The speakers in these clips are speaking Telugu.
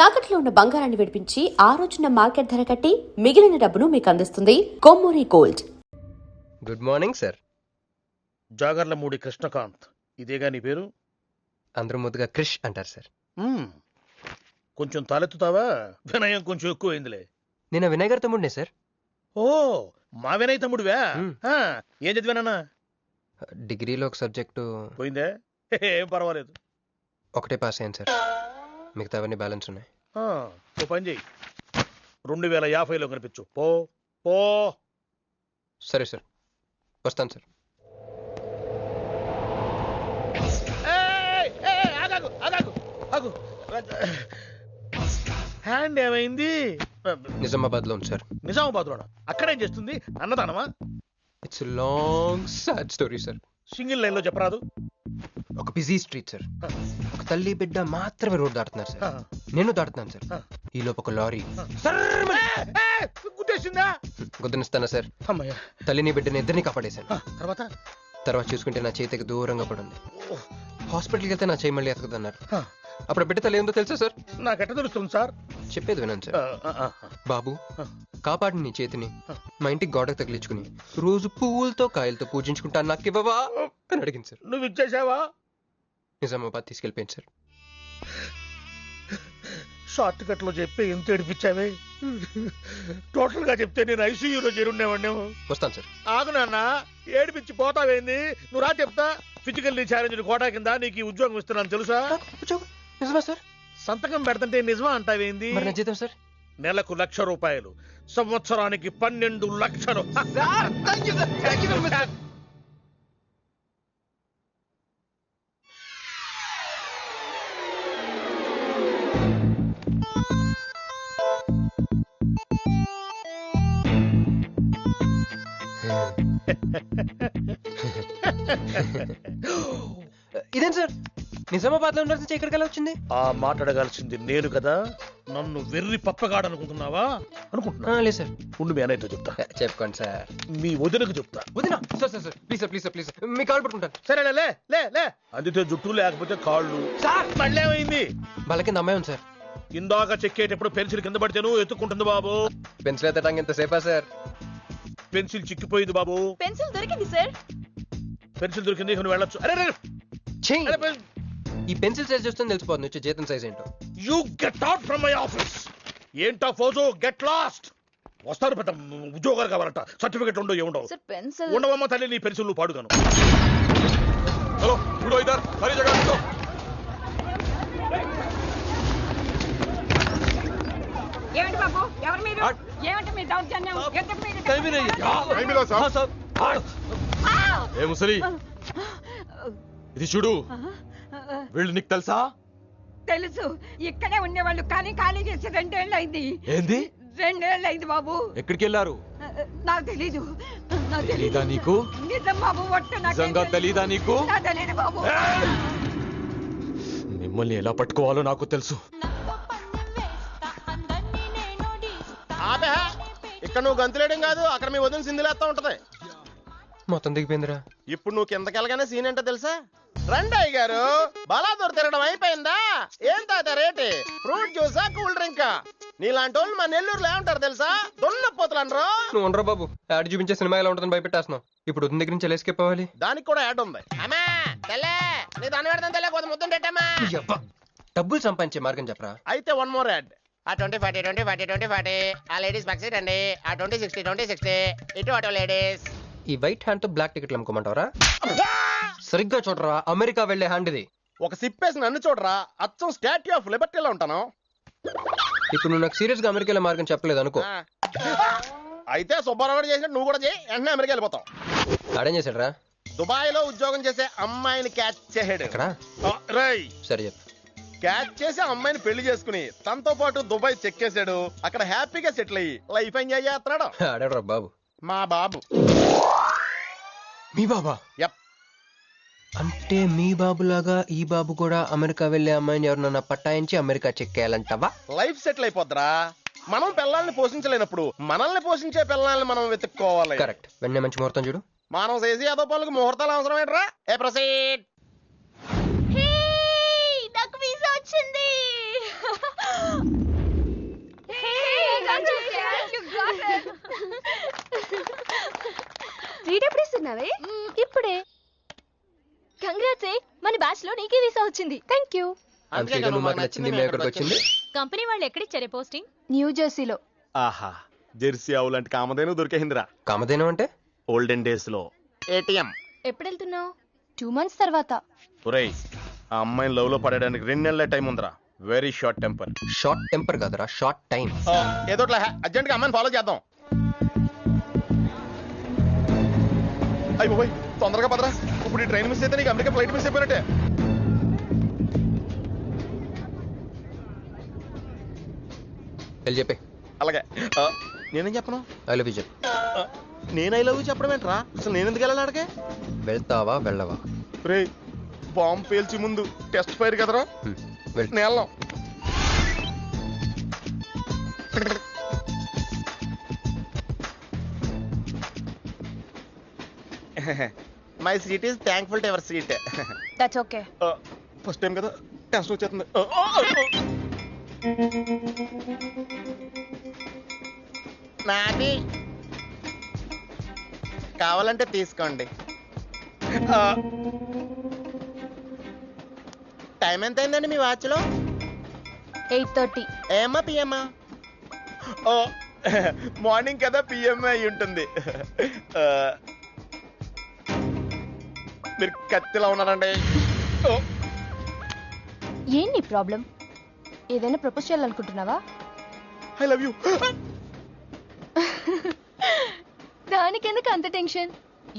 తాకట్లో ఉన్న బంగారాన్ని విడిపించి ఆ రోజున మార్కెట్ ధర కట్టి మిగిలిన డబ్బును మీకు అందిస్తుంది Kommuri gold. Good morning sir. Jagarlamudi Krishnakanth, ఇదేగా నీ పేరు? అందరూ ముద్దుగా క్రిష్ అంటారు సార్. కొంచెం తలెత్తుతావా? వినయం కొంచెం ఎక్కువైందిలే. నేను వినయ్ గారి తమ్ముడినే సార్. ఓ, మా వినయ్ తమ్ముడివా? ఏం చదివానన్నా? డిగ్రీలో ఒక సబ్జెక్టు పోయిందే, ఏం పర్వాలేదు. ఒకటే పాస్ అయ్యాను సార్, మిగతావన్నీ బ్యాలెన్స్ ఉన్నాయి. ఓ పని చెయ్యి, 2050లో కనిపించు. పో పో. సరే సార్, వస్తాను సార్. హ్యాండ్ ఏమైంది? నిజామాబాద్లో ఉంది సార్. నిజామాబాద్లోనా? అక్కడేం చేస్తుంది? అన్నదానమా? It's long sad story sir. Single లైన్లో చెప్పరాదు? ఒక బిజీ స్ట్రీట్ సార్, ఒక తల్లి బిడ్డ మాత్రమే రోడ్ దాటుతున్నారు సార్. నేను దాటుతున్నాను సార్. ఈ లోపు ఒక లారీ గుద్దేసిందా? గుద్దనిస్తానా సార్? అమ్మయ్య. తల్లిని బిడ్డని ఇద్దరిని కాపాడేశాను. తర్వాత చూసుకుంటే నా చేతికి దూరంగా పడుంది. హాస్పిటల్కి వెళ్తే నా చేయి మళ్ళీ ఎతకదన్నారు. అప్పుడు బిడ్డ తల్లి ఏందో తెలుసా సార్? నాకెట్ట తెలుస్తుంది సార్? చెప్పేది వినండి సార్. బాబు, కాపాడి నీ చేతిని మా ఇంటికి గోడకు తగిలించుకుని రోజు పువ్వులతో కాయలతో పూజించుకుంటాను, నాకు ఇవ్వవా అని అడిగింది సార్. నువ్వు ఇచ్చేసావా? నిజామాబాద్ తీసుకెళ్ళిపోయింది సార్. షార్ట్ కట్ లో చెప్పి ఎంత ఏడిపించావే. టోటల్ గా చెప్తే నేను ఐసీయూలో చేరుండేవాడినేమో. వస్తాను సార్. ఆగు నాన్న, ఏడిపించి పోతావేంది? నువ్వు రా చెప్తా. ఫిజికల్లీ ఛాలెంజ్ కోటా కింద నీకు ఈ ఉద్యోగం ఇస్తున్నాను తెలుసా? నిజమా సార్? సంతకం పెడతంటే నిజమా అంటావేంది? మరి నా జీతం సార్? నెలకు ₹1,00,000, సంవత్సరానికి 12 లక్షలు. ఇదేం సార్, నిజామాబాద్ లో ఉండాల్సి ఎక్కడికి వచ్చింది? ఆ మాట్లాడగాల్సింది నేను కదా. నన్ను వెర్రి పప్పగాడనుకుంటున్నావా? అనుకుంటున్నా. లేదు సార్. ఉండు, మీ అన్నయ్యతో చెప్తా. చెప్పుకోండి సార్. మీ వదినకు చెప్తా. వదినా? Sir sir sir, please sir, please sir, please sir, మీ కాళ్ళు పట్టుకుంటాను. సరే లే లే లే. అందితే జుట్టు లేకపోతే కాళ్ళు. సార్ మళ్ళీ ఏమైంది? వాళ్ళ కింద అమ్మాయి ఉంది సార్. ఇందాక చెక్కేటప్పుడు పెన్సిల్ కింద పడితే నువ్వు ఎత్తుకుంటుంది బాబు. పెన్సిల్ ఎత్తడానికి ఎంతసేపా సార్? పెన్సిల్ చిక్కిపోయింది బాబు. పెన్సిల్ దొరికింది సార్. పెన్సిల్ దొరికింది, నువ్వు వెళ్ళొచ్చు. అరే ఈ పెన్సిల్ సైజ్ చూస్తే తెలిసిపోతుంది వచ్చే జీతం సైజ్ ఏంటో. You get out from my office. ఏంటా ఫోజో, గెట్ లాస్ట్. వస్తారు పెద్ద ఉద్యోగాలు కావాలంట, సర్టిఫికెట్ ఉండవు ఏముండవు. సార్ పెన్సిల్ ఉండవమ్మ తల్లి, నీ పెన్సిల్ నువ్వు పాడుగాను. హలో, ఇప్పుడు ఇద్దరు సరి జగన్. ఏమిటి బాబు, ఎవరు మీరు? ఏమిటి మీ దౌర్జన్యం? ఏ ముసలి, ఇది చూడు. వీళ్ళు నీకు తెలుసా? తెలుసు, ఇక్కడే ఉండేవాళ్ళు, కానీ ఖాళీ చేసి 2 ఏళ్ళు అయింది. ఏంది? 2 ఏళ్ళు అయింది బాబు. ఎక్కడికి వెళ్ళారు? నాకు తెలీదు. తెలీదా నీకు? నిజం బాబు, ఒట్టు. నిజంగా తెలీదా నీకు? తెలీదు బాబు. మిమ్మల్ని ఎలా పట్టుకోవాలో నాకు తెలుసు. ఇక్కడ నువ్వు గంతులేయడం కాదు, అక్కడ మీ వదిన సింధులేస్తా ఉంటది. మొత్తం దిగిపోయిందిరా. ఇప్పుడు నువ్వు కిందకెళ్ళగానే సీన్ ఏంటో తెలుసా? రండయ్య గారు, బలాదూర్ తిరగడం అయిపోయిందా? ఏం తాత రేటు? ఫ్రూట్ జ్యూసా, కూల్ డ్రింకా? నీలాంటి వాళ్ళు మా నెల్లూరులో ఏమంటారు తెలుసా? దొన్నపోతులనరు. నువ్వు ఉండరా బాబు, యాడ్ చూపించే సినిమా ఎలా ఉంటుందని భయపెట్టేస్తున్నావు. ఇప్పుడు వదిన దగ్గర నుంచి ఎలా ఎస్కేప్ అవ్వాలి? దానికి కూడా యాడ్ ఉంది. అమ్మా తెల్లే, నీ దాన్ని పెడతాను తెల్లే, కొంత ముద్దుంటమ్మా. డబ్బులు సంపాదించే మార్గం చెప్పరా. అయితే 1 more యాడ్. ఆ 20-40 20-40 20-40 ఆ లేడీస్ పక్షి రండి. ఆ 20-60 20-60 ఇటు అటు లేడీస్. ఈ వైట్ హ్యాండ్ తో బ్లాక్ టికెట్లు అమ్ముకోమంటావరా? సరిగ్గా చూడరా, అమెరికా వెళ్లే హ్యాండ్ ఇది. ఒక సిప్పేసి నన్ను చూడరా, అచ్చం స్టాట్యూ ఆఫ్ లిబర్టీలో ఉంటాను. ఇప్పుడు నువ్వు నాకు సీరియస్ గా అమెరికా మార్గం చెప్పలేదు అనుకో. అయితే సుబ్బారావు చేసినట్టు నువ్వు కూడా చేయి, వెంటనే అమెరికా వెళ్ళిపోతావు. ఆడేం చేశాడు రా? దుబాయ్ లో ఉద్యోగం చేసే అమ్మాయిని క్యాచ్ చేసాడు. ఎక్కడ? సరే చెప్పు. క్యాచ్ చేసి అమ్మాయిని పెళ్లి చేసుకుని తనతో పాటు దుబాయ్ చెక్కేశాడు. అక్కడ హ్యాపీగా సెటిల్ అయ్యి లైఫ్ ఎంజాయ్ చేస్తున్నాడు. ఆడాడు రా బాబు. మా బాబు. మీ బాబా? యప్. అంటే మీ బాబులాగా ఈ బాబు కూడా అమెరికా వెళ్లే అమ్మాయిని ఎవరినన్నా పట్టాయించి అమెరికా చెక్కేయాలంటావా? లైఫ్ సెటిల్ అయిపోద్దిరా. మనం పిల్లల్ని పోషించలేనప్పుడు మనల్ని పోషించే పిల్లల్ని మనం వెతుక్కోవాలి. కరెక్ట్. వెంటనే మంచి ముహూర్తం చూడు. మానవ చేసి అదో పనులకు ముహూర్తాలు అవసరం ఏంట్రా? ఏ ప్రొసీడ్. నాకు వీసా వచ్చింది. చేసుకున్నావే? ఇప్పుడే. కంగ్రాట్స్, మన బ్యాచ్ లో నీకే వీసా వచ్చింది. Thank you. అందుకే నువ్వు మాకు నచ్చింది, మేము ఎక్కడికి వచ్చింది. కంపెనీ వాళ్ళు ఎక్కడిచ్చారే పోస్టింగ్? న్యూ జెర్సీలో. ఆహా, జెర్సీ ఆవు లాంటి కామధేను దొరికేసిందిరా. కామధేను అంటే? ఓల్డెన్ డేస్ లో ఏటీఎం. ఎప్పుడు వెళ్తున్నావు? 2 months తర్వాత. ఒరేయ్, ఆ అమ్మాయిని లవ్ లో పడడానికి 2 నెలల టైం ఉందిరా. Very short temper. Short temper కాదురా, షార్ట్ టైం. ఏదో అర్జెంట్ గా అమ్మాయిని ఫాలో చేద్దాం. అయ్యి పోయి తొందరగా పదరా. ఇప్పుడు ఈ ట్రైన్ మిస్ అయితే నీకు అమెరికా ఫ్లైట్ మిస్ అయిపోయినట్టే. వెళ్ళి చెప్పే. అలాగే. నేనేం చెప్పను? ఐ లవ్ యూ చెప్పు. నేను ఐ లవ్ యూ చెప్పడం ఏంట్రా? అసలు నేను ఎందుకు వెళ్ళాలి అడిగే? వెళ్తావా వెళ్ళవా? రే, బాంబు పేల్చి ముందు టెస్ట్ ఫైర్ కదరా. వెళ్ళు. నేను వెళ్ళాం. My seat is thankful to ever seat. That's okay. First time కదా, టెన్షన్ వచ్చేస్తుంది. నాది కావాలంటే తీసుకోండి. టైం ఎంత అయిందండి మీ వాచ్లో? 8:30. ఏమా పిఎమ్మా? ఓ, మార్నింగ్ కదా, పిఎం అయి ఉంటుంది. మీరు కత్తిలా ఉన్నారండి. ఏంటి ప్రాబ్లం? ఏదైనా ప్రపోజ్ చేయాలనుకుంటున్నావా? I love you. దానికి ఎందుకు అంత tension?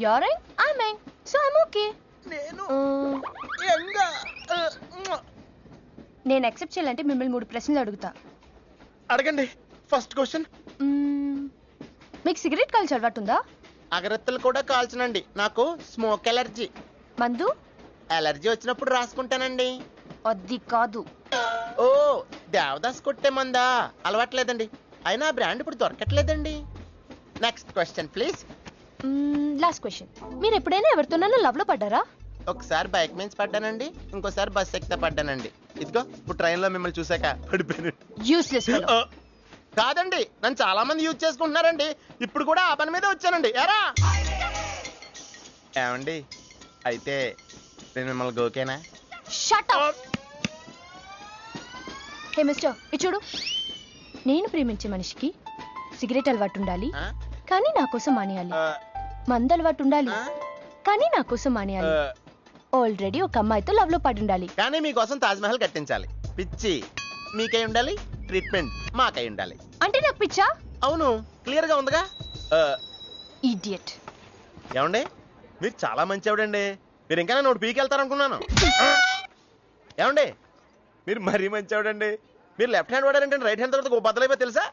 You're young, I young, so I'm okay. నేను నేను యాక్సెప్ట్ చేయాలంటే మిమ్మల్ని 3 ప్రశ్నలు అడుగుతా. అడగండి. First question. మీకు సిగరెట్ కాల్చి అలవాటు ఉందా? అగరత్తులు కూడా కాల్చనండి. నాకు స్మోక్ ఎలర్జీ. మందు? ఎలర్జీ వచ్చినప్పుడు రాసుకుంటానండి. అది కాదు. ఓ, దేవదాస్ కొట్టే మందా? అలవాట్లేదండి. అయినా బ్రాండ్ ఇప్పుడు దొరకట్లేదండి. Next question please. Last question. మీరు ఎప్పుడైనా ఎవరితోనైనా లవ్ లో పడ్డారా? ఒకసారి బైక్ మీద పడ్డానండి, ఇంకోసారి బస్ ఎక్కితే పడ్డానండి. ఇదిగో ఇప్పుడు ట్రైన్ లో మిమ్మల్ని చూసాక పడిపోయాను. Useless fellow. కాదండి, నన్ను చాలా మంది యూజ్ చేసుకుంటున్నారండి. ఇప్పుడు కూడా ఆ పని మీద వచ్చానండి. ఎరా ఏమండి, అయితే నేను మిమ్మల్ని గోకేనా? Shut up. హే మిస్టర్, ఇది చూడు. నేను ప్రేమించే మనిషికి సిగరెట్ అలవాటు ఉండాలి, కానీ నా కోసం మానేయాలి. మందు అలవాటు ఉండాలి, కానీ నా కోసం మానేయాలి. ఆల్రెడీ ఒక అమ్మాయితో లవ్ లో పడి ఉండాలి, కానీ మీకోసం తాజ్ మహల్ కట్టించాలి. పిచ్చి మీకై ఉండాలి, ట్రీట్మెంట్ మాకై ఉండాలి. అంటే నాకు పిచ్చా? అవును, క్లియర్ గా ఉందిగా. ఇడియట్. ఏమండి, మీరు చాలా మంచి ఆవిడండి. మీరు ఇంకా నన్ను పీకి వెళ్తారనుకున్నాను. ఏమండి, మీరు మరీ మంచి ఆవిడండి. మీరు లెఫ్ట్ హ్యాండ్ వాడారంటే రైట్ హ్యాండ్ తర్వాత బద్దలైపోయి తెలుసా?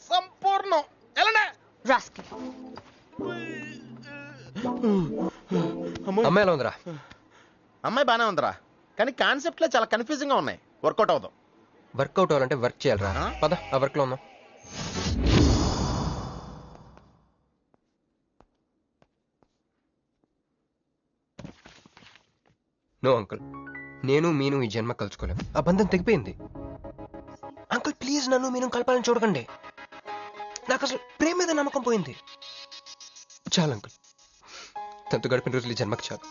సంపూర్ణం. ఎలాండి రాస్కల్. అమ్మాయి ఎలా ఉందిరా? అమ్మాయి బానే ఉందిరా, కానీ కాన్సెప్ట్ లో చాలా కన్ఫ్యూజింగ్ గా ఉన్నాయి. వర్కౌట్ అవుతాం. వర్కౌట్ అవ్వాలంటే వర్క్ చేయాలరా. పద, ఆ వర్క్ లో ఉన్నాం. నో అంకుల్, నేను మీను ఈ జన్మ కలుసుకోలేం. ఆ బంధం తెగిపోయింది. అంకుల్ ప్లీజ్, నన్ను మీను కలపాలని చూడకండి. నాకు అసలు ప్రేమ మీద నమ్మకం పోయింది. చాలు అంకుల్, తనతో గడిపిన రోజులు ఈ జన్మకి చాలు.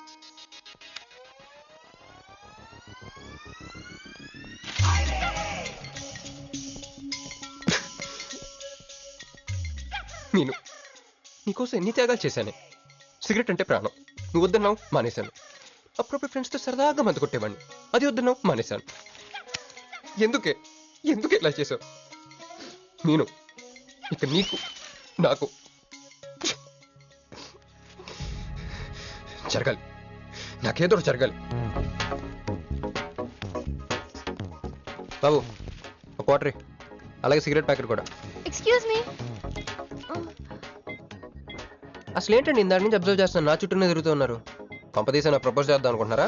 మీను, నీకోసం ఎన్ని త్యాగాలు చేశానే. సిగరెట్ అంటే ప్రాణం, నువ్వు వద్దన్నావు, మానేశాను. అప్పుడప్పుడు ఫ్రెండ్స్తో సరదాగా మందు కొట్టేవాడిని, అది వద్దన్నావు, మానేశాను. ఎందుకే ఇలా చేసావు? మీను, ఇక నీకు నాకు జరగాలి, నాకేదో జరగాలి. బాబు, ఒక వాటర్, అలాగే సిగరెట్ ప్యాకెట్ కూడా. Excuse me. అసలు ఏంటండి ఇందాక నుంచి అబ్జర్వ్ చేస్తున్నాను, నా చుట్టూనే తిరుగుతూ ఉన్నారు. కొంపదీసా నా ప్రపోజ్ చేద్దాం అనుకుంటున్నారా?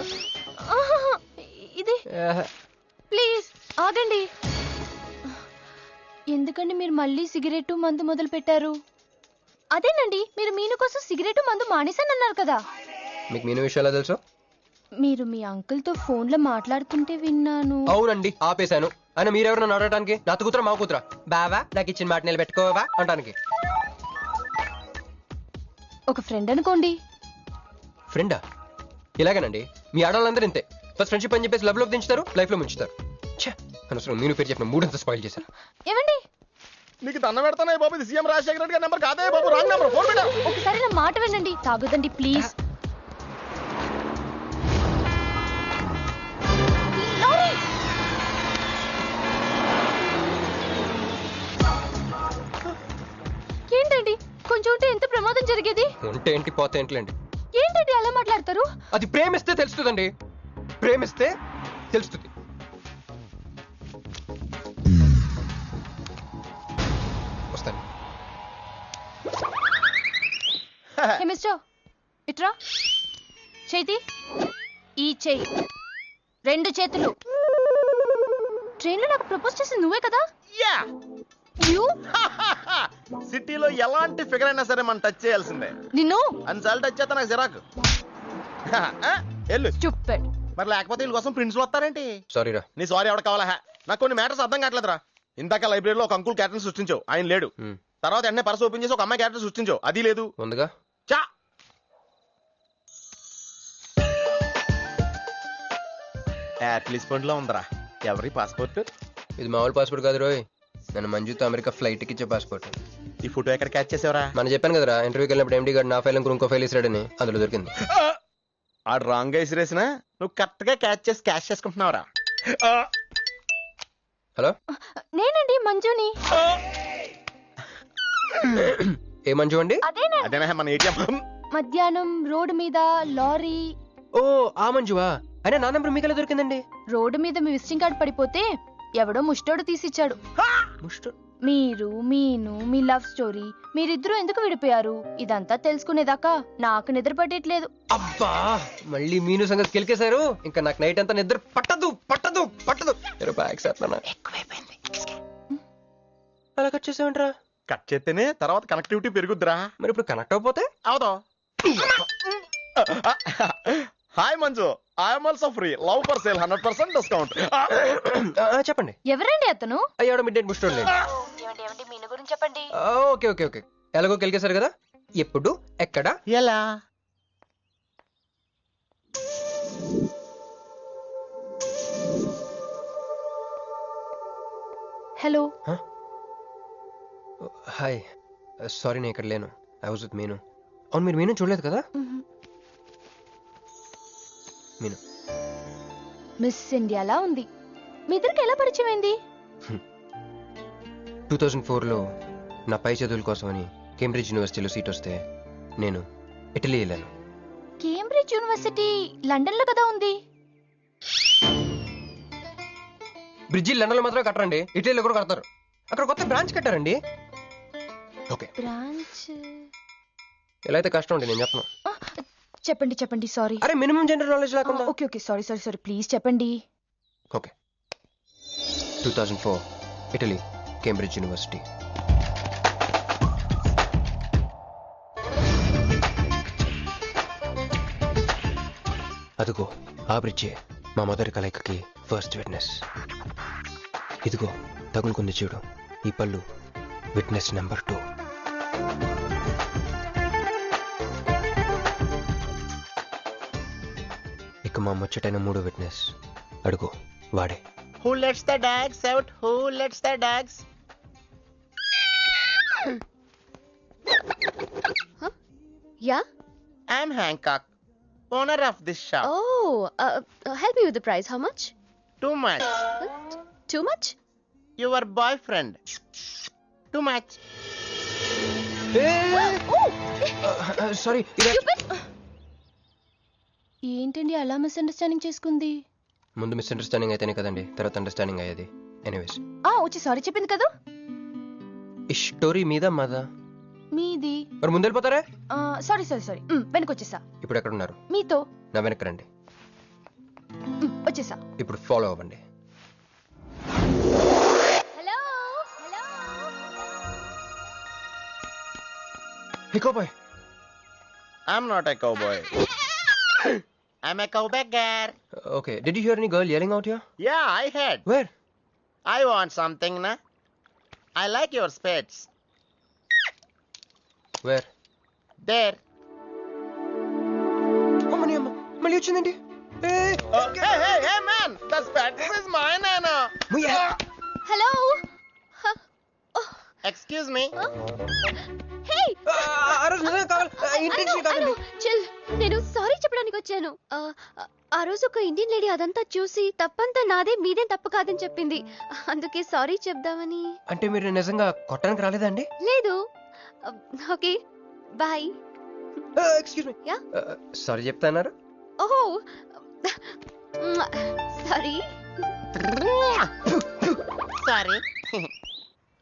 ఇది ప్లీజ్ ఆగండి. ఎందుకండి మీరు మళ్ళీ సిగరెట్ మందు మొదలు పెట్టారు? అదేనండి, మీరు మీను కోసం సిగరెట్ మందు మానేశానన్నారు కదా. మీకు మీను విషయాలు తెలుసు? మీరు మీ అంకుల్ తో ఫోన్ లో మాట్లాడుతుంటే విన్నాను. అవునండి, ఆపేశాను. ఆయన మీరెవరన్నా అడగటానికి? నా కూతురా మా కూతురా? బావా నాకు ఇచ్చిన మాట నిలబెట్టుకోవా అంటానికి. ఒక ఫ్రెండ్ అనుకోండి. ఫ్రెండా? ఇలాగేనండి, మీ ఆడవాళ్ళందరూ ఇంతే. ఫస్ట్ ఫ్రెండ్షిప్ అని చెప్పేసి లవ్ లో దించుతారు, లైఫ్ లో ముంచుతారు. ఛే, అనవసరం నేను పేరు చెప్పిన మూడంతా స్పాయిల్ చేశారు. ఏమండి, నీకు దండం పెడతానే బాబు, ఇది సీఎం రాజశేఖర రెడ్డి గారి నెంబర్ కాదే బాబు, రాంగ్ నెంబర్. ఫోన్ పెట్టా. ఒకసారి నా మాట వినండి. తాగొద్దండి ప్లీజ్. ఏంటండి, కొంచెం ఉంటే ఎంత ప్రమాదం జరిగేది. ఉంటే ఏంటి, పోతే ఏంటిలేండి. ఏంటండి అలా మాట్లాడతారు? అది ప్రేమిస్తే తెలుస్తుందండి, ప్రేమిస్తే తెలుస్తుంది. వస్తాను. హే మిస్టర్, ఇట్రా. చేతి ఈ చెయ్యి, 2 చేతులు. ట్రైన్లో నాకు ప్రపోజ్ చేసింది నువ్వే కదా? యా. యూ సిటీలో ఎలాంటి ఫిగర్ అయినా సరే మనం టచ్ చేయాల్సిందే. నిన్ను అన్నిసార్లు టచ్ చేస్తా నాకు చిరాకు. వెళ్ళు. స్టూపిడ్. మరి లేకపోతే వీళ్ళ కోసం ప్రిన్సిపల్ వస్తారేంటి? సారీ రా. నీ సారీ ఎవడ కావాలా? నాకు కొన్ని మ్యాటర్స్ అర్థం కావట్లేదురా. ఇందాక లైబ్రరీలో ఒక అంకుల్ క్యారెక్టర్ సృష్టించావు, ఆయన లేడు. తర్వాత ఎన్నే పర్స్ ఓపెన్ చేసి ఒక అమ్మాయి క్యారెక్టర్ సృష్టించావు, అది లేదు. ముందుగా చా. యాట్లీస్ పండ్లో ఉందరా. ఎవరి పాస్పోర్ట్? ఇది మామూలు పాస్పోర్ట్ కాదు రోయ్, నన్ను మంజుతో అమెరికా ఫ్లైట్ కి ఇచ్చే పాస్పోర్ట్. ఈ ఫోటో ఎక్కడ క్యాచ్ చేసావరా? మనం చెప్పాను కదరా, ఇంటర్వ్యూకి వెళ్ళినప్పుడు ఎండి గారు నా ఫైల్ ఇంకో ఫైల్ ఇస్తాడని, అందులో దొరికింది. ఆడు రాంగ్ గా ఇసిరేసిన నువ్వు కరెక్ట్ గా క్యాచ్ చేసి క్యాష్ చేసుకుంటున్నావురా. హలో, నేనండి మంజుని. ఏ మంజు అండి? అదేనా మన ఏటీఎం. మధ్యాహ్నం రోడ్డు మీద లారీ. ఓ ఆ మంజువా? అయినా నా నెంబర్ మీకెలా దొరికిందండి? రోడ్డు మీద మీ విజిటింగ్ కార్డు పడిపోతే ఎవడో ముష్టోడు తీసిచ్చాడు. మీరు, మీను, మీ లవ్ స్టోరీ, మీరిద్దరూ ఎందుకు విడిపోయారు ఇదంతా తెలుసుకునేదాకా నాకు నిద్ర పట్టట్లేదు. అబ్బా, మళ్ళీ మీను సంగతి కెలికేశారు. ఇంకా నాకు నైట్ అంతా నిద్ర పట్టదు పట్టదు పట్టదు. ఎక్కువైపోయింది. అలా కట్ చేసామంటరా? కట్ చేస్తేనే తర్వాత కనెక్టివిటీ పెరుగుద్దిరా. మరి ఇప్పుడు కనెక్ట్ అయిపోతే అవుదా? Hi Manju, I'm also free. Love for sale 100% discount. చెప్పండి. ఎవరండి అతను? అయ్యాడు మిడ్ నైట్ బుస్టోడ్ లేండి. మీను గురించి చెప్పండి. ఓకే ఓకే ఓకే, ఎలాగో కెలికేశారు కదా, ఎప్పుడు ఎక్కడ ఎలా? హలో. హాయ్, సారీ నేను ఇక్కడ లేను. ఐ వాజ్ విత్ మీను. అవును, మీరు మీను చూడలేదు కదా? మీను మిస్ ఇండియాలా ఉంది. మీ ఇద్దరికి ఎలా పరిచయం అయింది? 2004లో నా పై చదువుల కోసమని కేంబ్రిడ్జ్ యూనివర్సిటీలో సీట్ వస్తే నేను ఇటలీ వెళ్ళాను. కేంబ్రిడ్జ్ యూనివర్సిటీ లండన్ లో కదా ఉంది. బ్రిడ్జి లండన్ లో మాత్రమే కట్టరండి, ఇటలీలో కూడా కడతారు. అక్కడ కొత్త బ్రాంచ్ కట్టారండి. ఓకే, బ్రాంచ్ ఎలా అయితే కష్టం అండి, నేను చెప్పను. చెప్పండి చెప్పండి. సారీ. అరే మినిమం జనరల్ నాలెడ్జ్ లేకుండా. Okay okay, sorry sorry sorry, please చెప్పండి. Okay, 2004 Italy, Cambridge university. అదిగో ఆ బ్రిడ్జే మా మొదటి కలయికకి ఫస్ట్ విట్నెస్. ఇదిగో తగులుకుంది చూడు ఈ పళ్ళు, విట్నెస్ నెంబర్ 2. ఇక మా ముచ్చటైన 3 విట్నెస్ అడుగు, వాడే. Who lets the dogs out? Who lets the dogs? Yeah? I'm Hancock, owner of this shop. Oh, help me with the price. How much? Too much. Too much? Your boyfriend. Too much. Sorry, ఏంటండి అలా మిస్అండర్స్టాండింగ్ చేసుకుంది? ముందు మిస్అండర్స్టాండింగ్ అయితేనే కదండి తర్వాత అండర్స్టాండింగ్ అయ్యేది. ఎనీవేస్, వచ్చి సారీ చెప్పింది కదా. ఈ స్టోరీ మీద మాదా? మీది. మరి ముందు వెళ్ళిపోతారే? సారీ సారీ సారీ, వెనకొచ్చేసా. ఇప్పుడు ఎక్కడ ఉన్నారు? మీతో. నా వెనక్కి రండి. వచ్చేసా. ఇప్పుడు ఫాలో అవ్వండి. Hello hello. Hey cowboy. I'm not a cowboy. I'm a cowbagger. Okay, did you hear any girl yelling out here? Yeah, I heard. Where? I want something, na? I like your spades. Where? There. మళ్ళీ వచ్చిందండి. Hey man, the specs is mine, Anna. Hello. Excuse me. Hey. ఆ రోజు నిజంగా కావాలి, ఇంటెన్షన్ కాదండి. చిల్. నేను సారీ చెప్పడానికి వచ్చాను. ఆ రోజు ఒక ఇండియన్ లేడీ అదంతా చూసి తప్పంతా నాదే మీదేం తప్పు కాదని చెప్పింది. అందుకే సారీ చెప్దామని. అంటే మీరు నిజంగా కొట్టడానికి రాలేదా అండి? లేదు. Okay bye. Excuse me. Yeah? Sorry చెప్తాన్నారు. ఓహో సారీ. Sorry.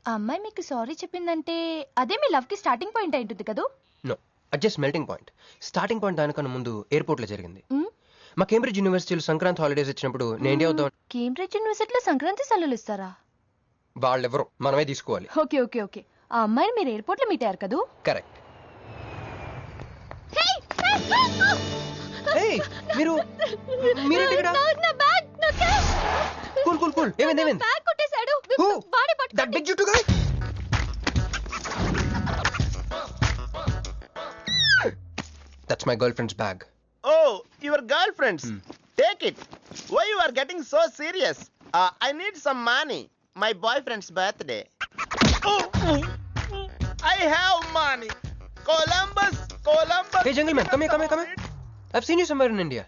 ఆ అమ్మాయి మీకు సారీ చెప్పిందంటే అదే మీ లవ్ కి స్టార్టింగ్ పాయింట్ అయి ఉంటుంది కదా? No, just melting point. Starting point దానికన్నా ముందు ఎయిర్పోర్ట్ లో జరిగింది. మ్? మా కేంబ్రిడ్జ్ యూనివర్సిటీలో సంక్రాంతి హాలిడేస్ ఇచ్చినప్పుడు నేను ఇండియా వద్దాం. కేంబ్రిడ్జ్ యూనివర్సిటీలో సంక్రాంతి సెలవులు ఇస్తారా? వాళ్ళెవరో మనమే తీసుకోవాలి. Okay okay okay. ఆ అమ్మాయిని మీరు ఎయిర్పోర్ట్ లో మీట్ అయ్యారు కదా? కరెక్ట్. మీరు మీరేంటి ఇక్కడ? నా బ్యాగ్, నా క్యాష్. Cool cool cool. ఏమైంది? బ్యాగ్ కొట్టేశాడు. Who? వాడే That పట్టుకోండి. big juttu guy? That's my girlfriend's bag. Oh, your girlfriends. Take it. Why you are getting so serious? I need some money. My boyfriend's birthday. I have money. Columbus. Hey, jungle man, come here. I've seen you somewhere in India.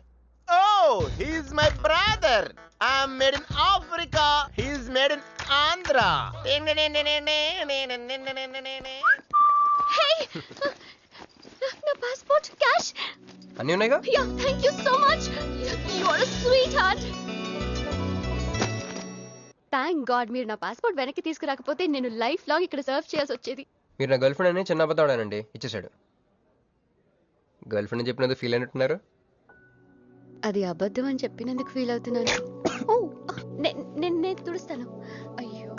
Oh, he's my brother. I'm made in Africa. He's made in Andhra. Hey! నా పాస్పోర్ట్, క్యాష్. అన్నీ ఉన్నాయిగా? Yeah, thank you so much. You are a sweetheart. Thank God మీరు నా పాస్పోర్ట్ వెనక్కి తీసుకురాకపోతే నేను లైఫ్ లాంగ్ ఇక్కడ సర్వ్ చేయాల్సి వచ్చేది. మీరు నా గర్ల్ ఫ్రెండ్ అని చిన్న అబద్ధాడానండి, ఇచ్చేసాడు. గర్ల్ ఫ్రెండ్ చెప్పినందుకు ఫీల్ అయినట్టున్నారు. అది అబద్ధం అని చెప్పినందుకు ఫీల్ అవుతున్నాను. ఓ, నేను తుడుస్తాను. అయ్యో,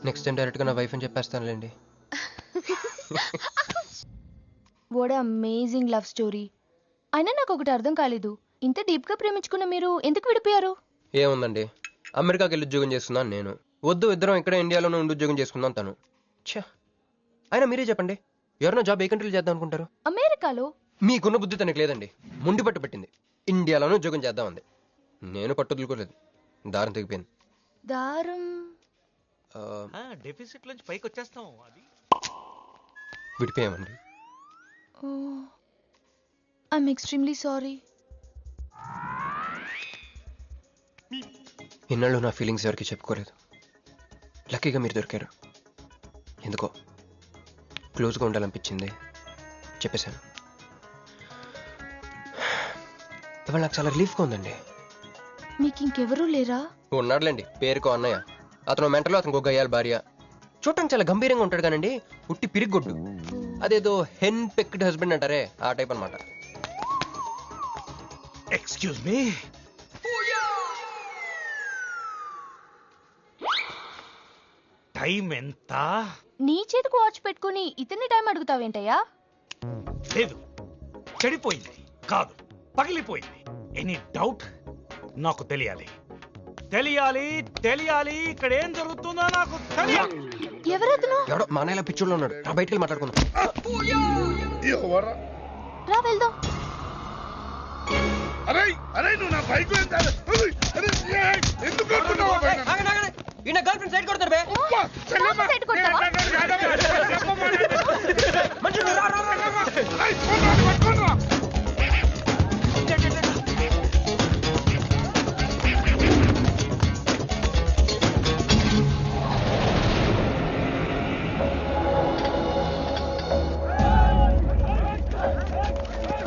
నెక్స్ట్ టైం డైరెక్ట్ గా నా వైఫ్ అని చెప్పేస్తానులేండి. What amazing love story. అయినా నాకు ఒకటి అర్థం కాలేదు, ఇంత డీప్ గా ప్రేమించుకున్న మీరు ఎందుకు విడిపోయారు? ఏముందండి, అమెరికాకి వెళ్ళి ఉద్యోగం చేస్తున్నాను నేను. వద్దు, ఇద్దరం ఇక్కడ ఇండియాలోనే ఉండి ఉద్యోగం చేసుకుందాం తను. ఛా, అయినా మీరే చెప్పండి, ఎవరైనా జాబ్ ఏ కంట్రీలో చేద్దాం అనుకుంటారు? అమెరికాలో? మీకున్న బుద్ధి తనకి లేదండి. ముండి పట్టు పెట్టింది, ఇండియాలోనే ఉద్యోగం చేద్దామంది. నేను పట్టుదలుకోలేదు, దారం తెగిపోయింది. దారం? డెఫిసిట్ నుంచి పైకి వచ్చేస్తాం. అది విడిపోయామండి. I'm extremely sorry. ఇన్నాళ్ళు నా ఫీలింగ్స్ ఎవరికి చెప్పుకోలేదు. లక్కీగా మీరు దొరికారు. ఎందుకో క్లోజ్గా ఉండాలనిపించింది, చెప్పేశాను. ఇవాళ నాకు చాలా రిలీఫ్గా ఉందండి. మీకు ఇంకెవరూ లేరా? ఉన్నాడులేండి, పేరుకో అన్నయ్య. అతను మెంటలో, అతను గొయ్యాలి భార్య. చూడటానికి చాలా గంభీరంగా ఉంటాడు కానండి, ఉట్టి పిరిగొడ్డు. అదేదో హెన్ పెక్డ్ హస్బెండ్ అంటారే, ఆ టైప్ అనమాట. Excuse me. టైం ఎంత? నీ చేతికి వాచ్ పెట్టుకుని ఇతన్ని టైం అడుగుతావేంటయ్యా? లేదు, చెడిపోయింది కాదు, పగిలిపోయింది. Any doubt? నాకు తెలియాలి. ఇక్కడ ఏం జరుగుతుందో నాకు తెలియాలి. ఎవరతను? ఎవడో మానేలా పిచ్చోళ్ళు ఉన్నాడు, రా బయటికి వెళ్ళి మాట్లాడుకుందాం. రా వెళ్దాం. అరే నువ్వు నా బైక్ ఎందుకు గర్ల్ ఫ్రెండ్ సైడ్ కొడతారు బే. సైడ్ కొడతావా?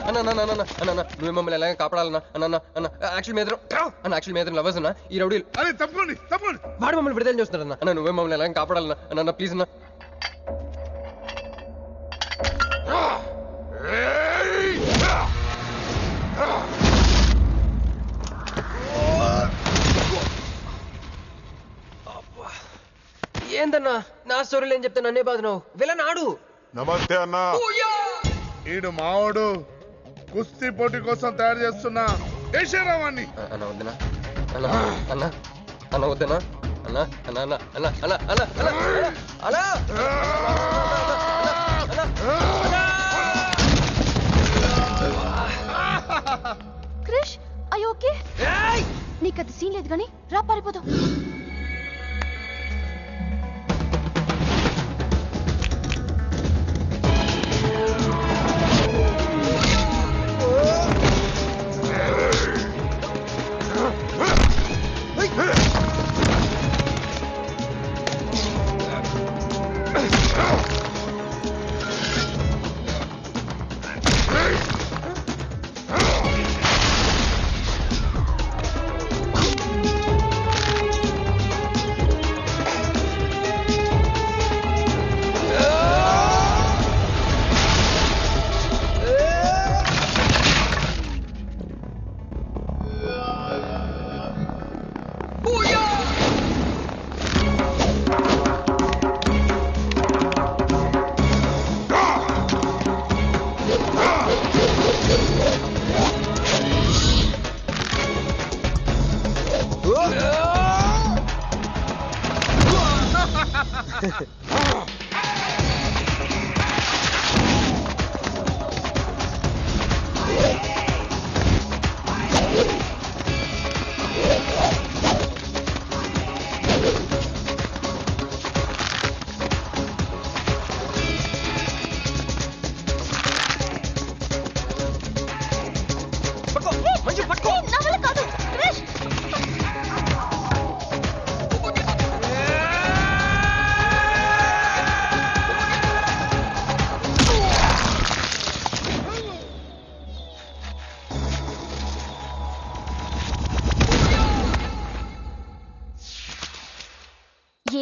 అన్న నువ్వు మమ్మల్ని ఎలాగ కాపాడాలన్నా అన్న యాక్చువల్ మీద లవర్స్ అన్న ఈ రౌడీలు. అరే తప్పండి వాడు మమ్మల్ని విడుదల చేస్తున్నారన్న. అన్న నువ్వే మమ్మల్ని ఎలాగ కాపాడాలన్నా అన్న ప్లీజ్ అన్న. ఏందన్నా నా స్టోరీలు ఏం చెప్తే నన్నే బాధ నువ్వు వెళ్ళనాడు. నమస్తే అన్నా. ఈడు మావాడు కుస్తీ పోటీ కోసం తయారు చేస్తున్నా దేశరావాన్ని. అన్న వద్దనా అన్న వద్దనా అన్న అన్న అన్న అన్న అన్న అన్న అన్న అన్న క్రిష్ అయ్యో ఓకే నీకు అది సీన్ లేదు కానీ రా పారిపోదాం.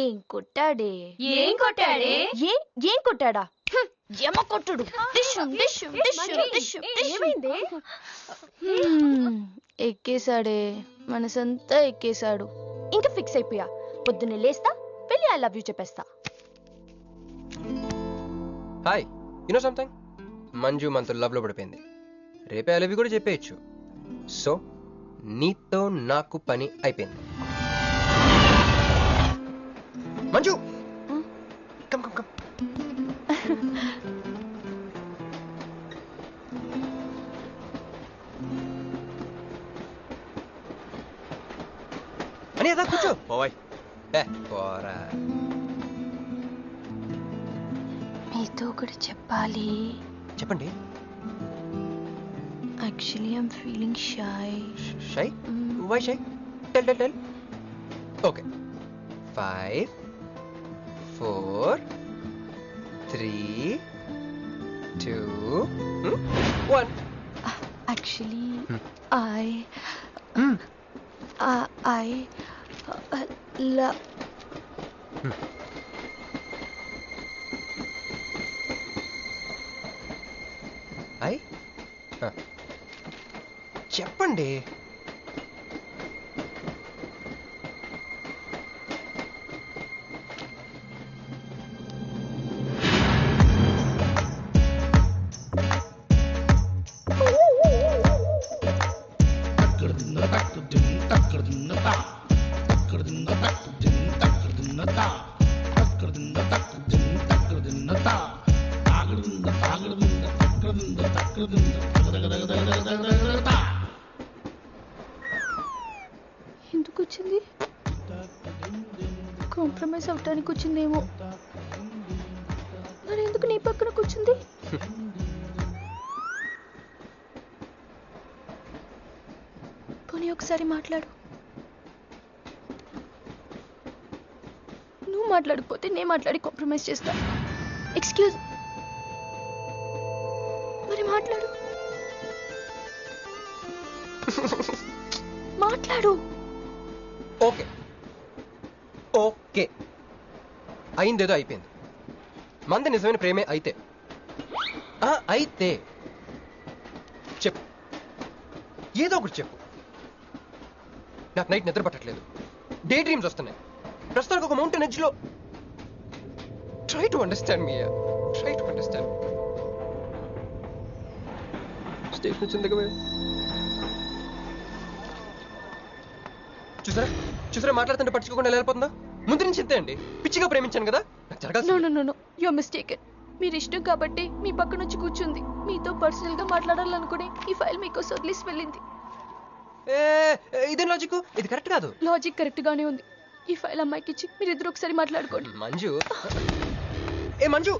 ఏం కొట్టాడే ఏం కొట్టాడా ఏమ కొట్టుడు ఎక్కేశాడే మనసంతా ఎక్కేశాడు. ఇంకా ఫిక్స్ అయిపోయా పొద్దున్నే లేస్తా వెళ్ళి ఐ లవ్ యూ చెప్పేస్తా. హాయ్ యునో సంథింగ్, మంజు మనతో లవ్ లో పడిపోయింది. రేపే ఐ లవ్ యూ కూడా చెప్పేయచ్చు. సో నీతో నాకు పని అయిపోయింది. Manju come come come. అని అదా కూర్చో పోయ్. పోరా మీతో ఒకటి చెప్పాలి. చెప్పండి. Actually I'm feeling shy. Shy? Why shy? Tell tell tell. Okay 5 4 3 2 1. Actually, I love. చెప్పండి. ఎందుకు వచ్చింది? కాంప్రమైజ్ అవటానికి వచ్చిందేమో. మరి ఎందుకు నీ పక్కన కూర్చుంది? పోనీ ఒకసారి మాట్లాడు. నువ్వు మాట్లాడకపోతే నేను మాట్లాడి కాంప్రమైజ్ చేస్తా. ఎక్స్క్యూజ్, మరి మాట్లాడు. మాట్లాడు. ఓకే ఓకే అయిందేదో అయిపోయింది. మంది నిజమైన ప్రేమే అయితే అయితే చెప్పు, ఏదో ఒకటి చెప్పు. నాకు నైట్ నిద్ర పట్టట్లేదు, డే డ్రీమ్స్ వస్తున్నాయి. ప్రస్తుతానికి ఒక మౌంటైన్ ఎడ్జ్ లో. Try to understand me, try to understand. Station వచ్చింది కదా. చూసారా చూసారా మాట్లాడుతుంటే పట్టించుకోకుండా వెళ్ళిపోతుందా? ముందు నుంచి చెప్తే అండి, పిచ్చిగా ప్రేమించాను కదా, నాకు జరగాల్సింది. No you are mistaken. మీరు ఇష్టం కాబట్టి మీ పక్కన వచ్చి కూర్చుంది. మీతో పర్సనల్ గా మాట్లాడాలనుకుని ఈ ఫైల్ మీకోసం వదిలేసి వెళ్ళింది. ఇదేం లాజిక్? ఇది కరెక్ట్ కాదు. లాజిక్ కరెక్ట్ గానే ఉంది. ఈ ఫైల్ అమ్మాయికి ఇచ్చి మీరిద్దరు ఒకసారి మాట్లాడుకోండి. మంజు, మంజు